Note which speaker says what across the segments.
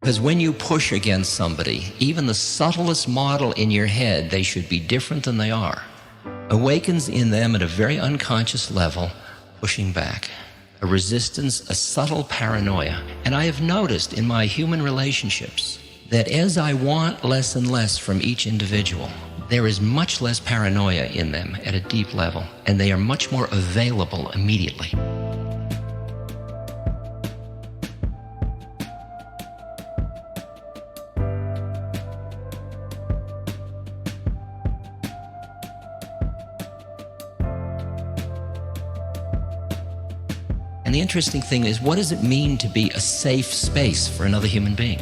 Speaker 1: Because when you push against somebody, even the subtlest model in your head, they should be different than they are, awakens in them at a very unconscious level, pushing back. A resistance, a subtle paranoia. And I have noticed in my human relationships that as I want less and less from each individual, there is much less paranoia in them at a deep level, and they are much more available immediately. And the interesting thing is, what does it mean to be a safe space for another human being?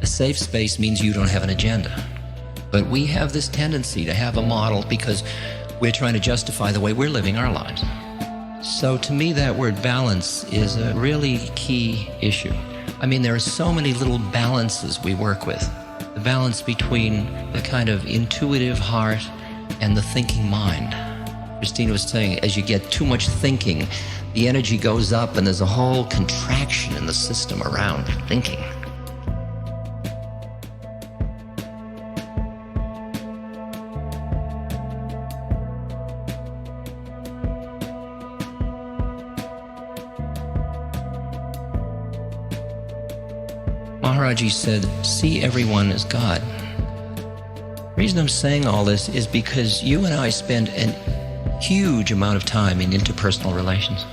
Speaker 1: A safe space means you don't have an agenda. But we have this tendency to have a model because we're trying to justify the way we're living our lives. So to me, that word balance is a really key issue. I mean, there are so many little balances we work with. The balance between the kind of intuitive heart and the thinking mind. Christina was saying, as you get too much thinking, the energy goes up and there's a whole contraction in the system around thinking. Maharaji said, see everyone as God. The reason I'm saying all this is because you and I spend a huge amount of time in interpersonal relations.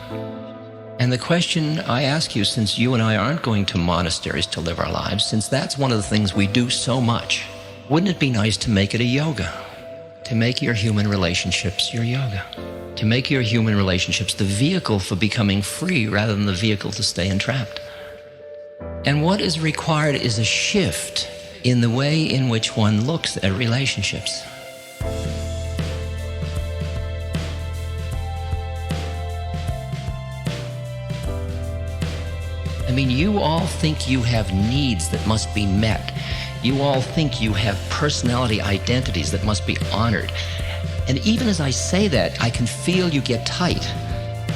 Speaker 1: And the question I ask you, since you and I aren't going to monasteries to live our lives, since that's one of the things we do so much, wouldn't it be nice to make it a yoga? To make your human relationships your yoga. To make your human relationships the vehicle for becoming free rather than the vehicle to stay entrapped. And what is required is a shift in the way in which one looks at relationships. I mean, you all think you have needs that must be met. You all think you have personality identities that must be honored. And even as I say that, I can feel you get tight,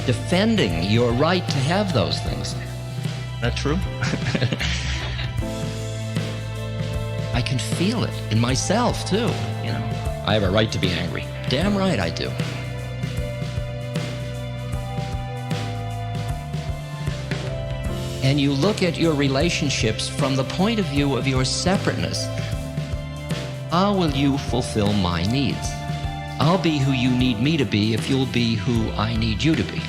Speaker 1: defending your right to have those things. That true? I can feel it in myself too, you know. I have a right to be angry. Damn right I do. And you look at your relationships from the point of view of your separateness. How will you fulfill my needs? I'll be who you need me to be if you'll be who I need you to be.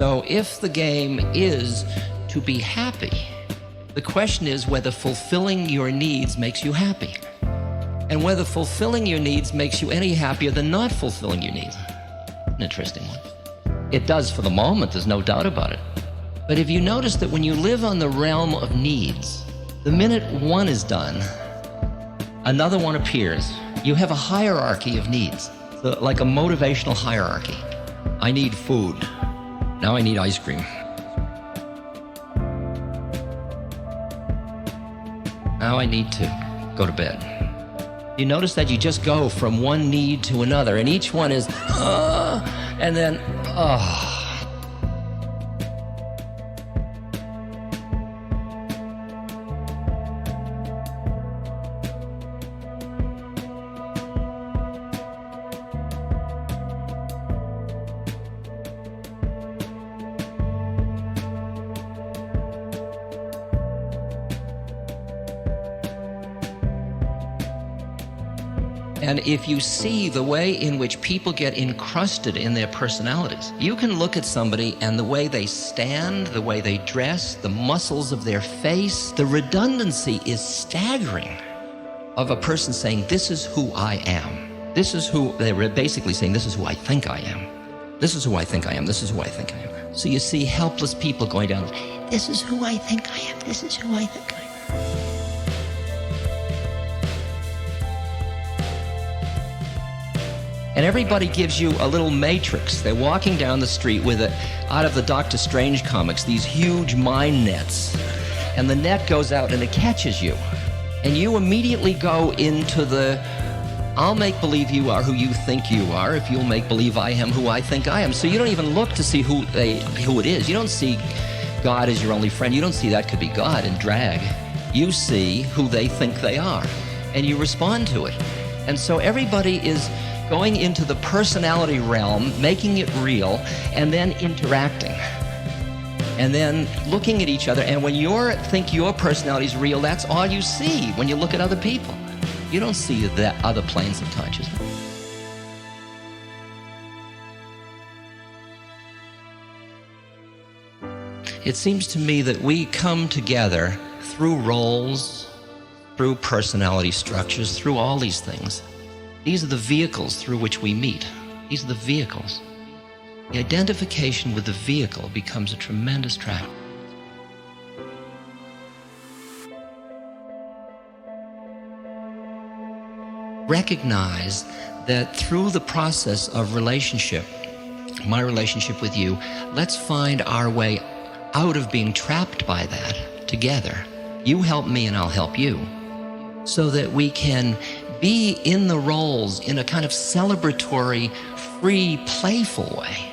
Speaker 1: So if the game is to be happy, the question is whether fulfilling your needs makes you happy, and whether fulfilling your needs makes you any happier than not fulfilling your needs. An interesting one. It does for the moment, there's no doubt about it. But if you notice that when you live on the realm of needs, the minute one is done, another one appears. You have a hierarchy of needs, like a motivational hierarchy. I need food. Now I need ice cream. Now I need to go to bed. You notice that you just go from one need to another, and each one is, and then, And if you see the way in which people get encrusted in their personalities, you can look at somebody and the way they stand, the way they dress, the muscles of their face, the redundancy is staggering of a person saying, this is who I am. This is who, they're basically saying, this is who I think I am. This is who I think I am. This is who I think I am. So you see helpless people going down, this is who I think I am. This is who I think I am. And everybody gives you a little matrix. They're walking down the street with it, out of the Doctor Strange comics, these huge mind nets. And the net goes out and it catches you. And you immediately go into the, I'll make believe you are who you think you are if you'll make believe I am who I think I am. So you don't even look to see who it is. You don't see God as your only friend. You don't see that could be God in drag. You see who they think they are, and you respond to it. And so everybody is going into the personality realm, making it real, and then interacting. And then looking at each other. And when you think your personality is real, that's all you see when you look at other people. You don't see the other planes of consciousness. It seems to me that we come together through roles, through personality structures, through all these things. These are the vehicles through which we meet. These are the vehicles. The identification with the vehicle becomes a tremendous trap. Recognize that through the process of relationship, my relationship with you, let's find our way out of being trapped by that together. You help me and I'll help you, so that we can be in the roles in a kind of celebratory, free, playful way.